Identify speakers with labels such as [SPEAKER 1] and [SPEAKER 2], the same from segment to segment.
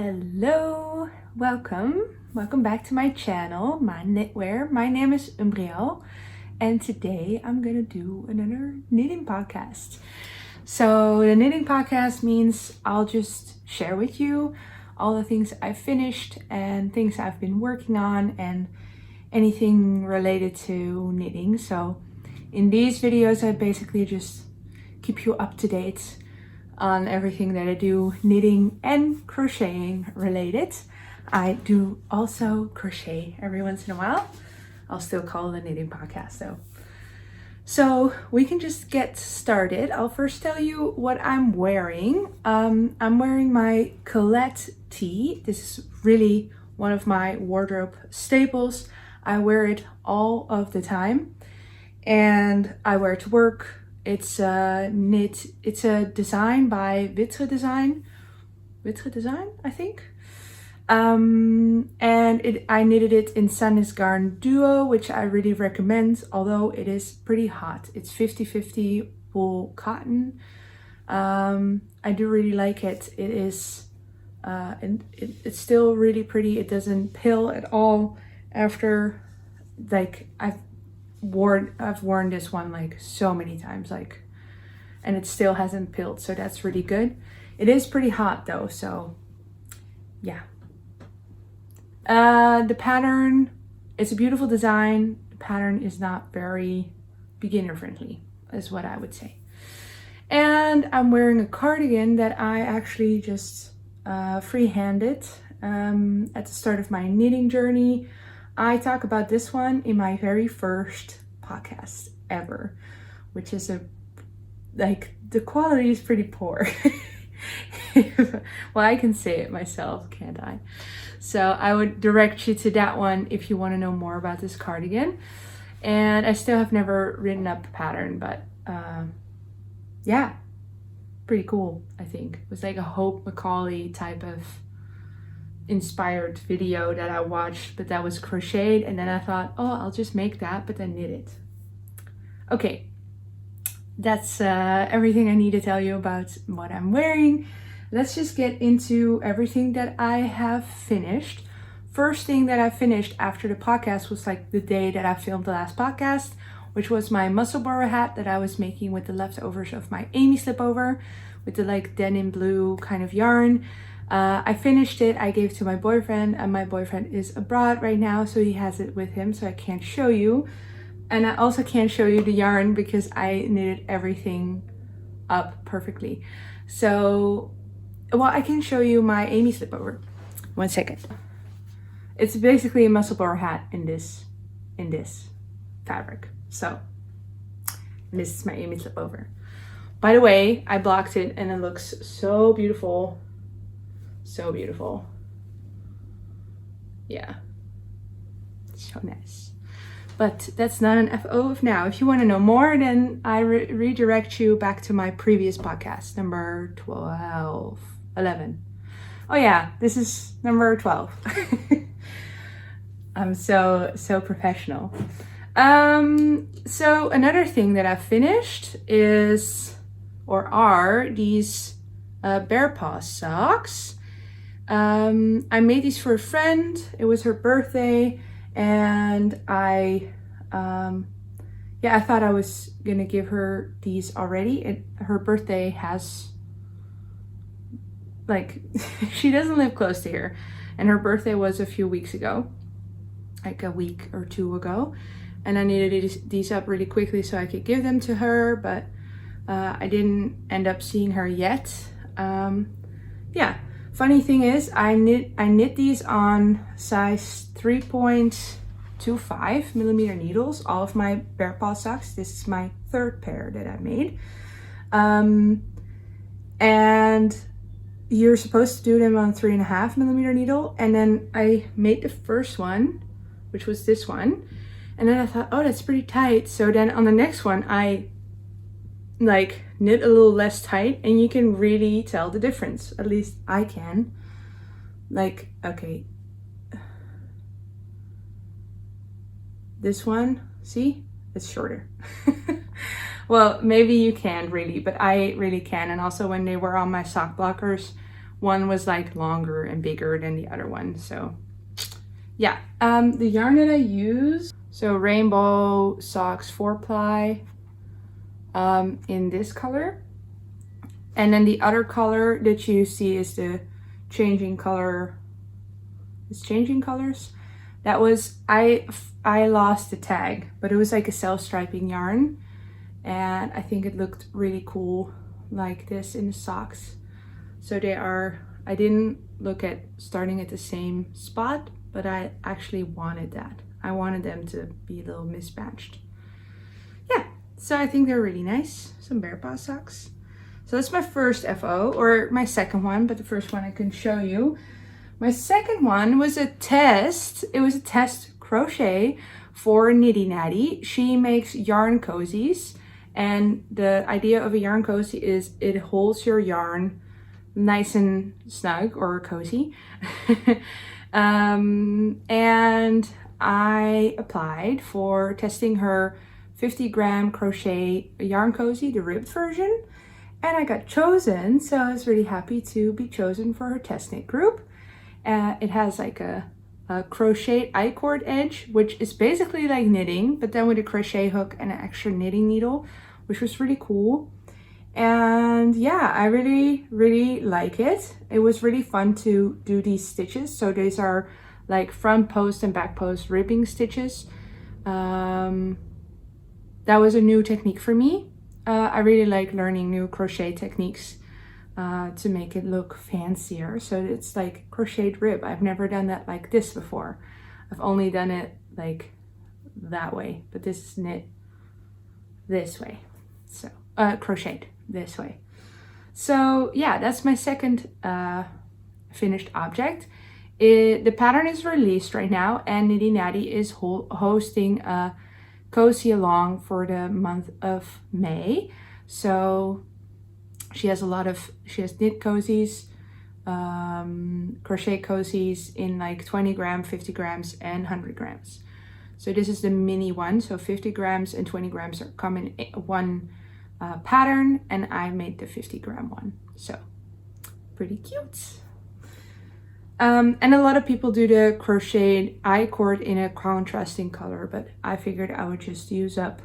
[SPEAKER 1] Hello, welcome back to my channel, maanknitwear. My name is Andrea, and today I'm gonna do another knitting podcast. So the knitting podcast means I'll just share with you all the things I've finished and things I've been working on and anything related to knitting. So in these videos I basically just keep you up to date on everything that I do knitting and crocheting related. I do also crochet every once in a while. I'll still call it a knitting podcast though. So we can just get started. I'll first tell you what I'm wearing. I'm wearing my Collett tee. This is really one of my wardrobe staples. I wear it all of the time and I wear it to work. It's a design by Witre design, I think. And I knitted it in Sanis Garn Duo, which I really recommend, although it is pretty hot. It's 50-50 wool cotton. I do really like it. It is, and it's still really pretty. It doesn't pill at all after, like, I've worn this one like so many times, like, and it still hasn't pilled, so that's really good. It is pretty hot though, so yeah. The pattern, it's a beautiful design. The pattern is not very beginner friendly, is what I would say. And I'm wearing a cardigan that I actually just free-handed at the start of my knitting journey. I talk about this one in my very first podcast ever, which is the quality is pretty poor. Well, I can say it myself, can't I? So I would direct you to that one if you want to know more about this cardigan. And I still have never written up the pattern, but yeah, pretty cool, I think. It was like a Hope Macaulay type of inspired video that I watched, but that was crocheted, and then I thought, oh, I'll just make that, but then knit it. Okay, that's everything I need to tell you about what I'm wearing. Let's just get into everything that I have finished. First thing that I finished after the podcast was like the day that I filmed the last podcast, which was my Musselburgh hat that I was making with the leftovers of my Amy slipover with the like denim blue kind of yarn. I finished it, I gave it to my boyfriend, and my boyfriend is abroad right now, so he has it with him, so I can't show you. And I also can't show you the yarn because I knitted everything up perfectly. So, well, I can show you my Amy slipover. 1 second. It's basically a Musselburgh hat in this fabric. So, this is my Amy slipover. By the way, I blocked it and it looks so beautiful. So beautiful. Yeah, so nice. But that's not an FO of now. If you want to know more, then I redirect you back to my previous podcast, number 11. Oh yeah, this is number 12. I'm so professional. So another thing that I've finished are these bear paw socks. I made these for a friend. It was her birthday, and I thought I was gonna give her these already. Her birthday has, like, she doesn't live close to here, and her birthday was a few weeks ago, like a week or two ago, and I needed these up really quickly so I could give them to her, but I didn't end up seeing her yet. Yeah. Funny thing is, I knit these on size 3.25 millimeter needles, all of my bear paw socks. This is my third pair that I made. And you're supposed to do them on 3.5 millimeter needle. And then I made the first one, which was this one. And then I thought, oh, that's pretty tight. So then on the next one, I like knit a little less tight, and you can really tell the difference. At least I can. Like, okay, this one, see, it's shorter. Well, maybe you can't really, but I really can. And also when they were on my sock blockers, one was like longer and bigger than the other one. So yeah, the yarn that I use, so Rainbow Socks 4-ply in this color. And then the other color that you see is the changing color. It's changing colors. That was, I lost the tag, but it was like a self-striping yarn. And I think it looked really cool like this in the socks. So they are, I didn't look at starting at the same spot, but I actually wanted that. I wanted them to be a little mismatched. Yeah, so I think they're really nice. Some bear paw socks. So that's my first FO, or my second one, but the first one I can show you. My second one was a test. It was a test crochet for Knitty Natty. She makes yarn cozies, and the idea of a yarn cozy is it holds your yarn nice and snug or cozy. And I applied for testing her 50-gram crochet yarn cozy, the ribbed version, and I got chosen. So I was really happy to be chosen for her test knit group. It has like a crochet I-cord edge, which is basically like knitting, but then with a crochet hook and an extra knitting needle, which was really cool. And yeah, I really like it. It was really fun to do these stitches. So these are like front post and back post ribbing stitches. That was a new technique for me. I really like learning new crochet techniques to make it look fancier. So it's like crocheted rib. I've never done that like this before. I've only done it like that way, but this is knit this way. So crocheted this way. So yeah, that's my second finished object. The pattern is released right now, and Knitty Natty is hosting a cozy along for the month of May. So she has knit cozies, crochet cozies in like 20 grams, 50 grams, and 100 grams. So this is the mini one. So 50 grams and 20 grams are come in one pattern, and I made the 50-gram one. So pretty cute. And a lot of people do the crocheted I-cord in a contrasting color, but I figured I would just use up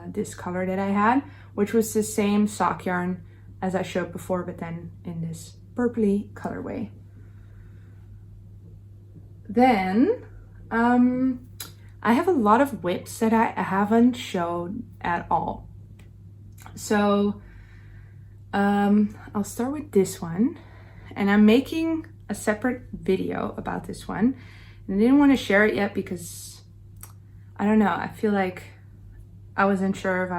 [SPEAKER 1] this color that I had, which was the same sock yarn as I showed before, but then in this purpley colorway. Then I have a lot of whips that I haven't showed at all. So I'll start with this one, and I'm making a separate video about this one, and I didn't want to share it yet because I don't know, I feel like I wasn't sure if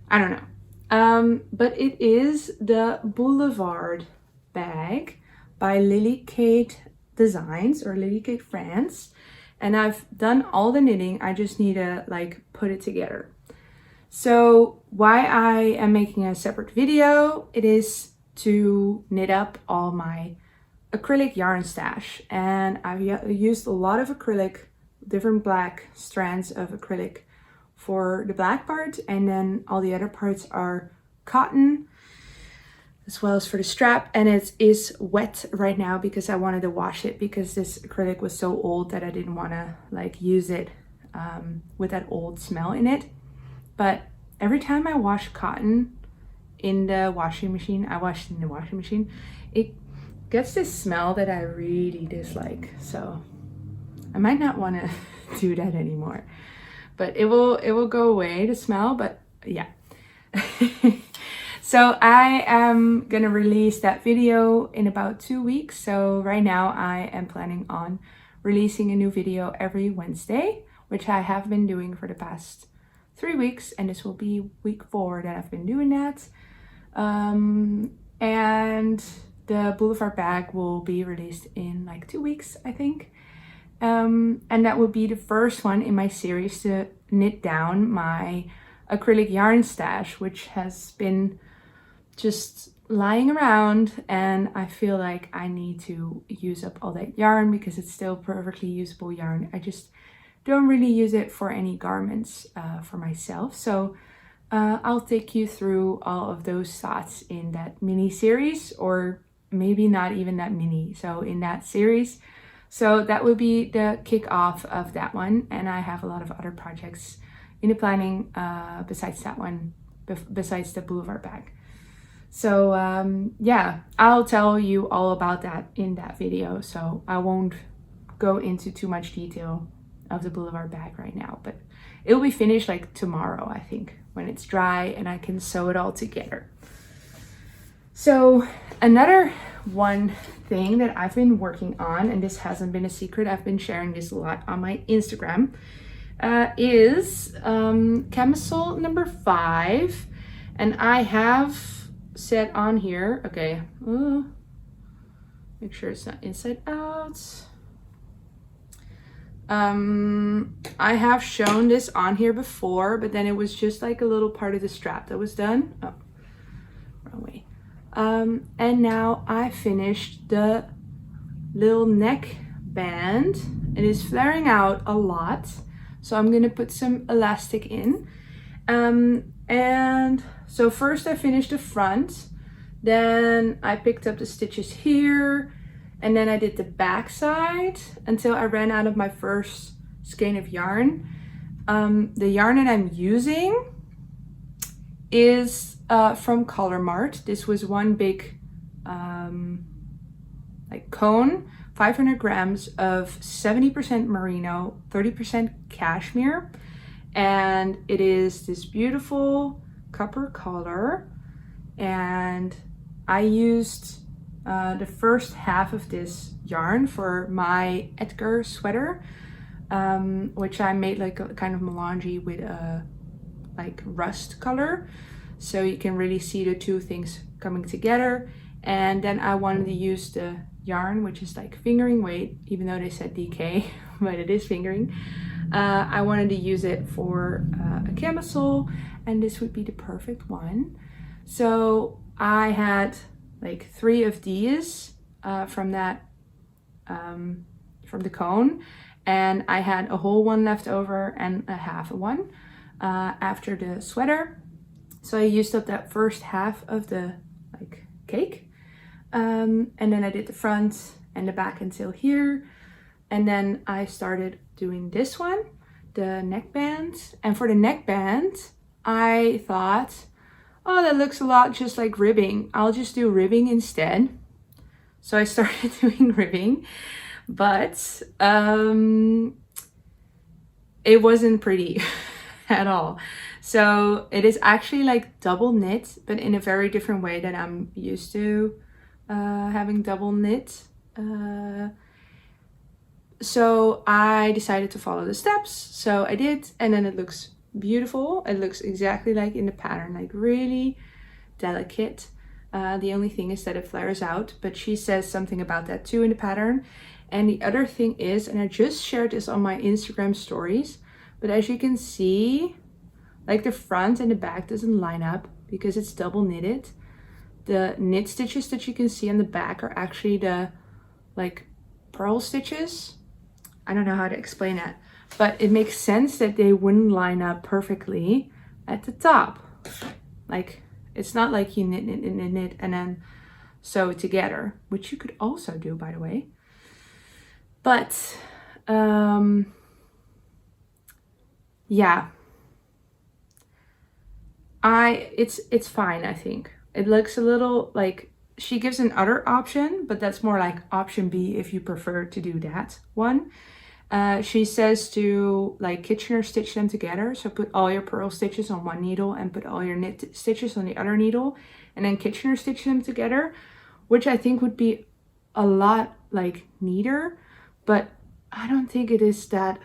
[SPEAKER 1] I don't know. But it is the Boulevard bag by Lily Kate Designs, or Lily Kate France, and I've done all the knitting. I just need to like put it together. So why I am making a separate video, it is to knit up all my acrylic yarn stash, and I've used a lot of acrylic, different black strands of acrylic for the black part, and then all the other parts are cotton, as well as for the strap. And it is wet right now because I wanted to wash it, because this acrylic was so old that I didn't want to like use it with that old smell in it. But every time I wash cotton in the washing machine, it gets this smell that I really dislike. So I might not want to do that anymore, but it will go away, the smell. But yeah. So I am gonna release that video in about 2 weeks. So right now I am planning on releasing a new video every Wednesday, which I have been doing for the past 3 weeks, and this will be week 4 that I've been doing that. And the Boulevard bag will be released in like 2 weeks, I think. And that will be the first one in my series to knit down my acrylic yarn stash, which has been just lying around, and I feel like I need to use up all that yarn because it's still perfectly usable yarn. I just don't really use it for any garments for myself. So I'll take you through all of those thoughts in that mini series, or maybe not even that many. So in that series, so that would be the kickoff of that one. And I have a lot of other projects in the planning besides that one, besides the Boulevard bag. So yeah, I'll tell you all about that in that video. So I won't go into too much detail of the Boulevard bag right now, but it'll be finished like tomorrow, I think, when it's dry and I can sew it all together. So another one thing that I've been working on, and this hasn't been a secret, I've been sharing this a lot on my Instagram, is camisole number 5. And I have set on here, okay, make sure it's not inside out. I have shown this on here before, but then it was just like a little part of the strap that was done. Oh, wrong way. And now I finished the little neck band. It is flaring out a lot, so I'm gonna put some elastic in. And so first I finished the front, then I picked up the stitches here, and then I did the back side until I ran out of my first skein of yarn. The yarn that I'm using is from Collett. This was one big like cone, 500 grams of 70% merino, 30% cashmere, and it is this beautiful copper color. And I used the first half of this yarn for my Edgar sweater, which I made like a kind of melange with a like rust color, so you can really see the two things coming together. And then I wanted to use the yarn, which is like fingering weight, even though they said DK, but it is fingering. I wanted to use it for a camisole, and this would be the perfect one. So I had like 3 of these from that from the cone, and I had a whole one left over and a half one after the sweater. So I used up that first half of the like cake, and then I did the front and the back until here, and then I started doing this one, the neckband. And for the neckband, I thought, oh, that looks a lot just like ribbing, I'll just do ribbing instead. So I started doing ribbing, but it wasn't pretty at all. So it is actually like double knit, but in a very different way that I'm used to having double knit. So I decided to follow the steps. So I did, and then it looks beautiful. It looks exactly like in the pattern, like really delicate. The only thing is that it flares out, but she says something about that too in the pattern. And the other thing is, and I just shared this on my Instagram stories, but as you can see, like the front and the back doesn't line up because it's double knitted. The knit stitches that you can see on the back are actually the like purl stitches. I don't know how to explain that, but it makes sense that they wouldn't line up perfectly at the top. Like, it's not like you knit and then sew it together, which you could also do, by the way. But yeah, it's fine. I think it looks a little like, she gives an other option, but that's more like option B if you prefer to do that one. She says to like Kitchener stitch them together. So put all your purl stitches on one needle and put all your knit stitches on the other needle, and then Kitchener stitch them together, which I think would be a lot like neater, but I don't think it is that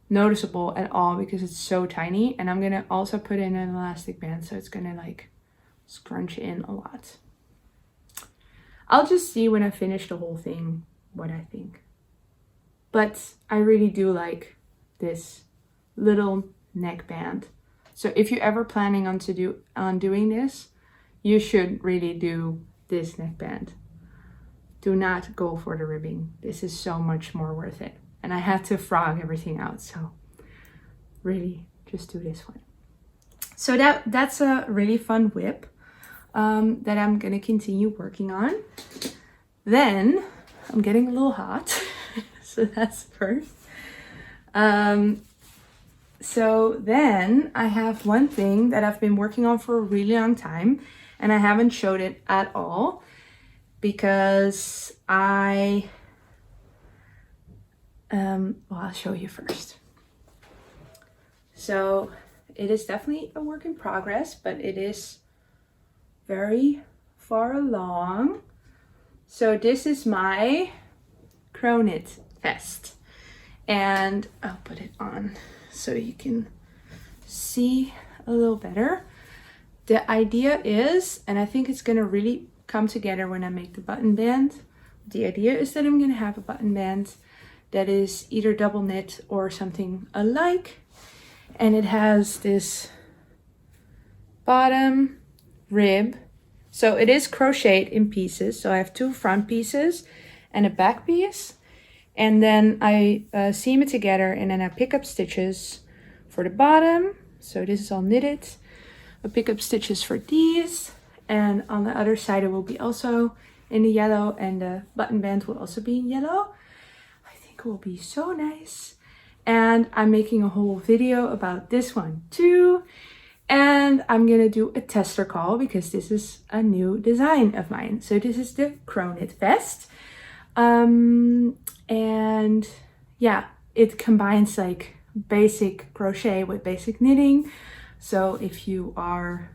[SPEAKER 1] noticeable at all because it's so tiny. And I'm gonna also put in an elastic band, so it's gonna like scrunch in a lot. I'll just see when I finish the whole thing what I think. But I really do like this little neckband. So if you're ever planning on doing this, you should really do this neckband. Do not go for the ribbing. This is so much more worth it. And I had to frog everything out, so really just do this one. So that's a really fun whip. that I'm gonna continue working on. Then I'm getting a little hot, so that's first. So then I have one thing that I've been working on for a really long time, and I haven't showed it at all because well, I'll show you first. So it is definitely a work in progress, but it is very far along. So this is my CroKnit Vest, and I'll put it on so you can see a little better. The idea is, and I think it's gonna really come together when I make the button band. The idea is that I'm gonna have a button band that is either double knit or something alike. And it has this bottom rib. So it is crocheted in pieces. So I have 2 front pieces and a back piece. And then I seam it together, and then I pick up stitches for the bottom. So this is all knitted. I pick up stitches for these. And on the other side it will be also in the yellow, and the button band will also be in yellow. I think it will be so nice. And I'm making a whole video about this one too. And I'm gonna do a tester call because this is a new design of mine. So this is the CroKnit Vest. And yeah, it combines like basic crochet with basic knitting. So if you are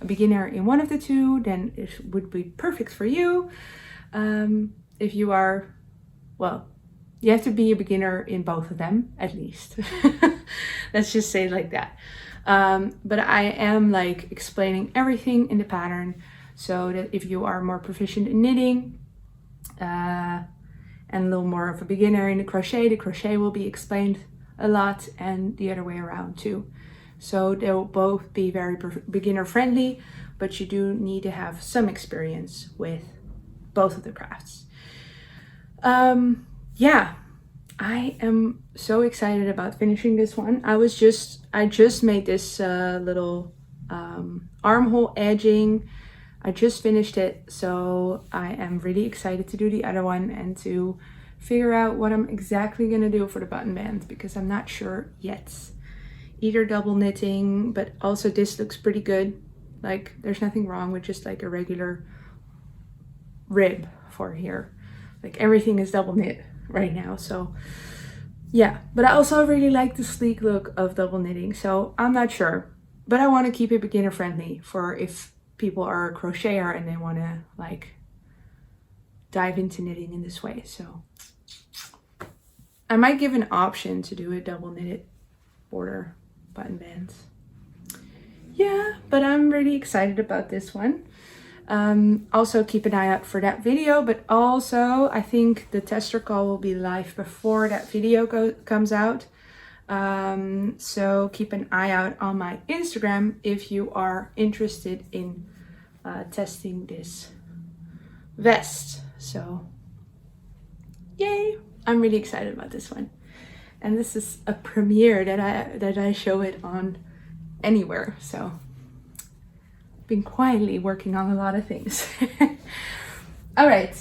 [SPEAKER 1] a beginner in one of the two, then it would be perfect for you. If you are, well, you have to be a beginner in both of them at least. Let's just say it like that. But I am like explaining everything in the pattern so that if you are more proficient in knitting and a little more of a beginner in the crochet will be explained a lot, and the other way around too. So they will both be very beginner friendly, but you do need to have some experience with both of the crafts. Yeah, I am so excited about finishing this one. I just made this little armhole edging. I just finished it, so I am really excited to do the other one and to figure out what I'm exactly gonna do for the button band, because I'm not sure yet. Either double knitting, but also this looks pretty good. Like there's nothing wrong with just like a regular rib for here. Like everything is double knit right now, so yeah. But I also really like the sleek look of double knitting, so I'm not sure. But I want to keep it beginner friendly for if people are a crocheter and they want to like dive into knitting in this way. So I might give an option to do a double knitted border button bands. Yeah, but I'm really excited about this one. Also keep an eye out for that video, but also I think the tester call will be live before that video comes out. So keep an eye out on my Instagram if you are interested in testing this vest. So yay, I'm really excited about this one. And this is a premiere that I show it on anywhere. So I've been quietly working on a lot of things. All right.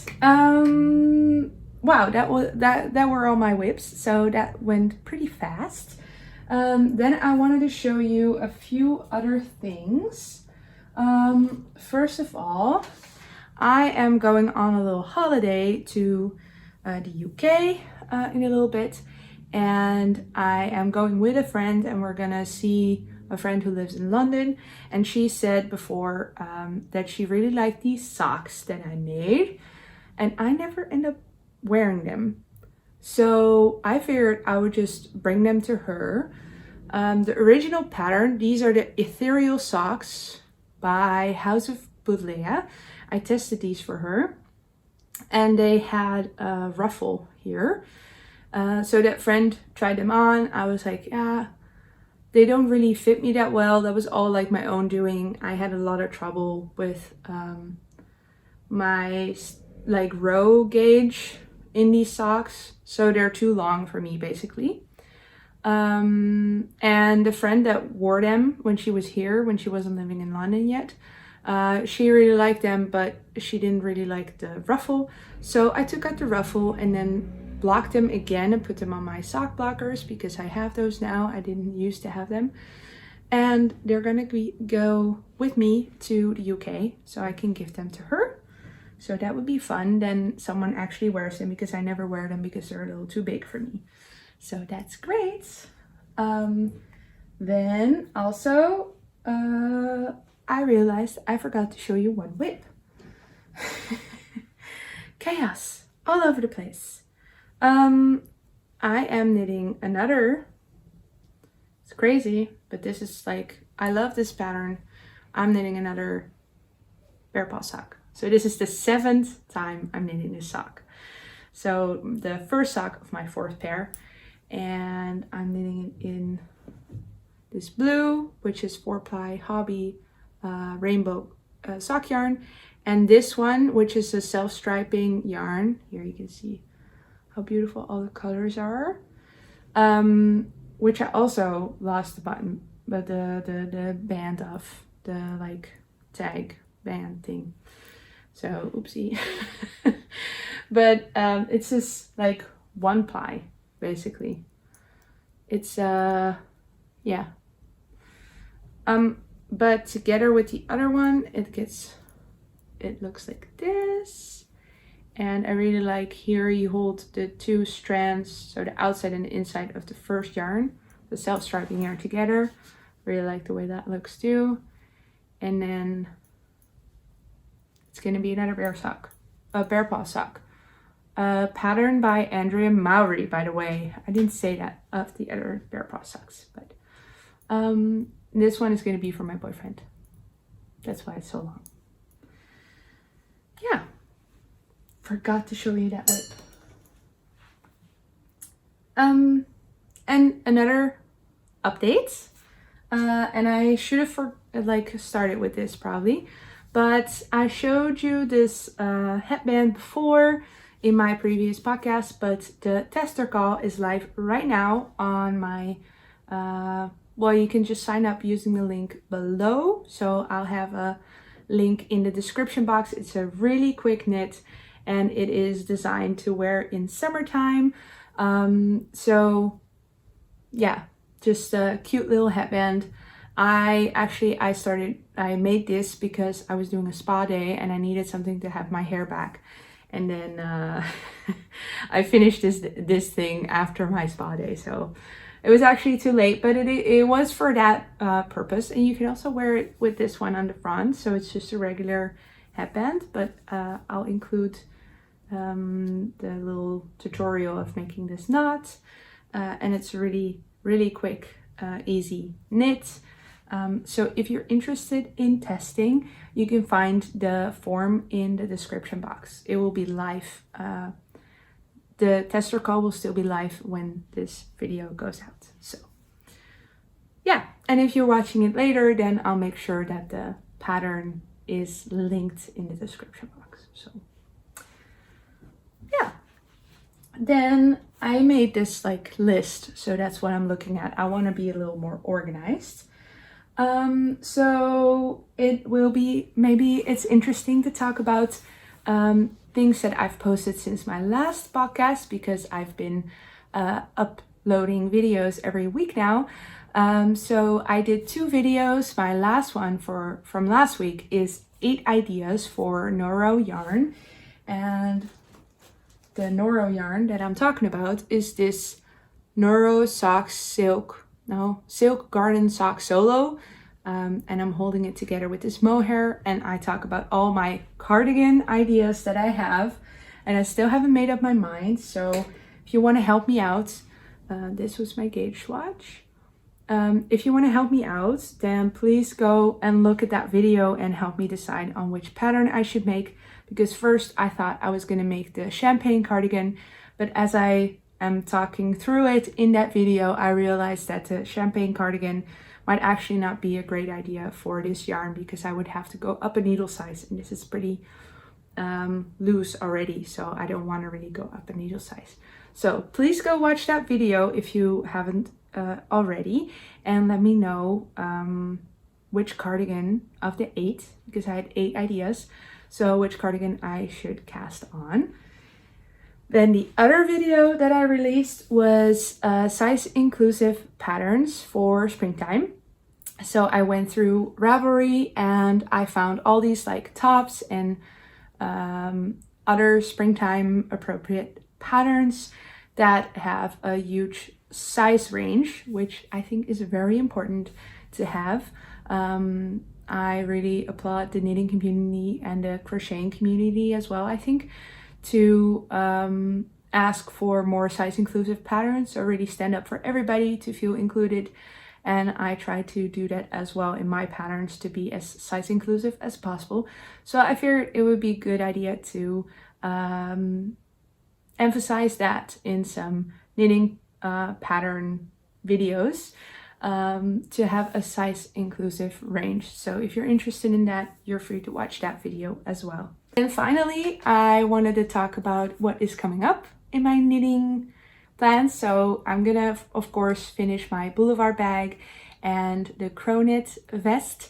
[SPEAKER 1] Wow, that were all my whips. So that went pretty fast. Then I wanted to show you a few other things. First of all, I am going on a little holiday to the UK in a little bit. And I am going with a friend, and we're gonna see a friend who lives in London. And she said before that she really liked these socks that I made, and I never end up wearing them. So I figured I would just bring them to her. The original pattern, these are the Ethereal socks by House of Boulevard. I tested these for her, and they had a ruffle here. So that friend tried them on. I was like, yeah, they don't really fit me that well. That was all like my own doing. I had a lot of trouble with my like row gauge in these socks. So they're too long for me basically. And the friend that wore them when she was here, when she wasn't living in London yet, She really liked them, but she didn't really like the ruffle. So I took out the ruffle and then blocked them again and put them on my sock blockers because I have those now. I didn't used to have them. And they're gonna go with me to the UK so I can give them to her. So that would be fun. Then someone actually wears them because I never wear them because they're a little too big for me. So that's great. Then also, I realized I forgot to show you one whip. Chaos all over the place. I am knitting another, it's crazy, but this is like, I love this pattern. I'm knitting another bear paw sock. So this is the 7th time I'm knitting this sock. So the first sock of my 4th pair, and I'm knitting it in this blue, which is 4-ply hobby rainbow sock yarn, and this one, which is a self-striping yarn. Here you can see how beautiful all the colors are, which I also lost the button, but the band of the like tag band thing. So oopsie. But it's just like 1-ply basically. It's yeah. But together with the other one, it looks like this. And I really like, here you hold the 2 strands, so the outside and the inside of the first yarn, the self-striping yarn together. Really like the way that looks too. And then it's gonna be another bear paw sock. Pattern by Andrea Mowry, by the way. I didn't say that of the other bear paw socks, but this one is gonna be for my boyfriend. That's why it's so long. Yeah, forgot to show you that whip. And another update, and I should have started with this probably, but I showed you this headband before in my previous podcast, but the tester call is live right now on my, well, you can just sign up using the link below. So I'll have a link in the description box. It's a really quick knit and it is designed to wear in summertime. So yeah, just a cute little headband. I made this because I was doing a spa day and I needed something to have my hair back. And then I finished this thing after my spa day. So it was actually too late, but it was for that purpose. And you can also wear it with this one on the front. So it's just a regular headband, but I'll include the little tutorial of making this knot. And it's really, really quick, easy knit. So if you're interested in testing, you can find the form in the description box. It will be live. The tester call will still be live when this video goes out. So yeah, and if you're watching it later, then I'll make sure that the pattern is linked in the description box. So yeah, then I made this like list. So that's what I'm looking at. I want to be a little more organized. So it will be, maybe it's interesting to talk about things that I've posted since my last podcast, because I've been uploading videos every week now. So I did 2 videos. My last one from last week is 8 ideas for Noro yarn, and the Noro yarn that I'm talking about is this Noro Socks Silk Garden Sock Solo. And I'm holding it together with this mohair, and I talk about all my cardigan ideas that I have, and I still haven't made up my mind. So if you want to help me out, this was my gauge swatch. If you want to help me out, then please go and look at that video and help me decide on which pattern I should make, because first I thought I was going to make the champagne cardigan, but as I am talking through it in that video, I realized that the champagne cardigan might actually not be a great idea for this yarn, because I would have to go up a needle size, and this is pretty loose already, so I don't want to really go up a needle size. So please go watch that video if you haven't already, and let me know which cardigan of the 8, because I had 8 ideas, so which cardigan I should cast on. Then the other video that I released was size inclusive patterns for springtime. So I went through Ravelry and I found all these like tops and other springtime appropriate patterns that have a huge size range, which I think is very important to have. I really applaud the knitting community and the crocheting community as well, I think, to ask for more size inclusive patterns, or really stand up for everybody to feel included. And I try to do that as well in my patterns, to be as size inclusive as possible. So I figured it would be a good idea to emphasize that in some knitting pattern videos, to have a size inclusive range. So if you're interested in that, you're free to watch that video as well. And finally, I wanted to talk about what is coming up in my knitting plans. So I'm gonna, of course, finish my Boulevard bag and the CroKnit Vest.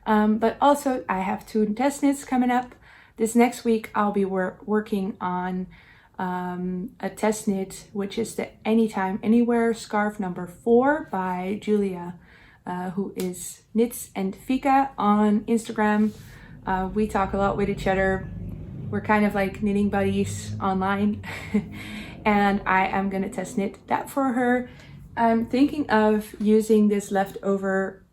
[SPEAKER 1] But also I have 2 test knits coming up. This next week I'll be working on a test knit, which is the Anytime Anywhere scarf number 4 by Julia, who is Knits and Fika on Instagram. We talk a lot with each other. We're kind of like knitting buddies online. And I am gonna test knit that for her. I'm thinking of using this leftover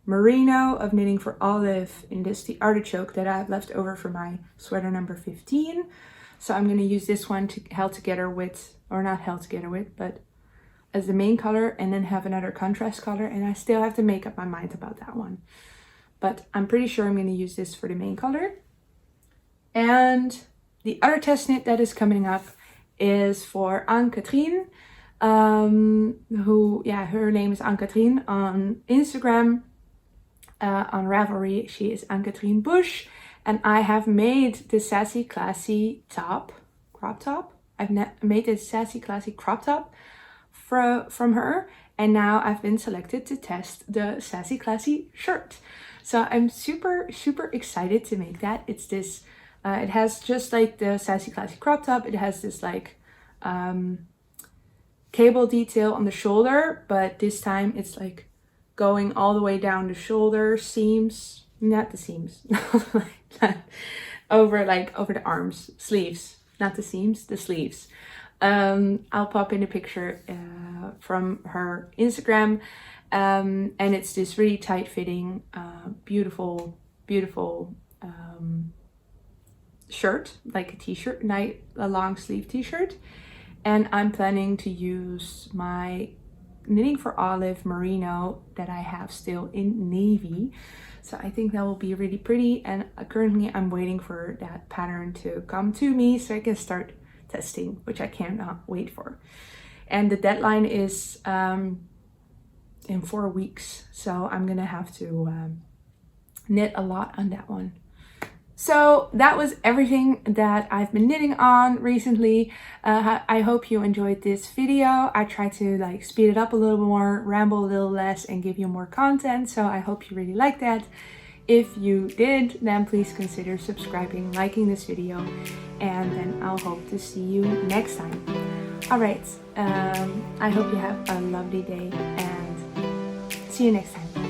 [SPEAKER 1] merino of Knitting for Olive, in this the artichoke that I have left over for my sweater number 15. So I'm gonna use this one to held together with, or not held together with, but as the main color, and then have another contrast color. And I still have to make up my mind about that one. But I'm pretty sure I'm going to use this for the main color. And the other test knit that is coming up is for Anne-Catherine, who, yeah, her name is Anne-Catherine on Instagram. On Ravelry, she is Anne-Catherine Bush. And I have made the Sassy Classy top, crop top. I've made this Sassy Classy crop top from her. And now I've been selected to test the Sassy Classy shirt. So I'm super, super excited to make that. It's this, it has just like the Sassy Classy crop top. It has this like cable detail on the shoulder, but this time it's like going all the way down the shoulder seams, not the seams, over the arms, sleeves, not the seams, the sleeves. I'll pop in a picture from her Instagram. And it's this really tight fitting, beautiful shirt, like a t-shirt, a long sleeve t-shirt. And I'm planning to use my Knitting for Olive merino that I have still in navy. So I think that will be really pretty. And currently I'm waiting for that pattern to come to me so I can start testing, which I cannot wait for. And the deadline is in 4 weeks, so I'm gonna have to knit a lot on that one. So that was everything that I've been knitting on recently. I hope you enjoyed this video. I try to like speed it up a little more, ramble a little less, and give you more content, so I hope you really like that. If you did, then please consider subscribing, liking this video, and then I'll hope to see you next time. All right, I hope you have a lovely day, and see you next time.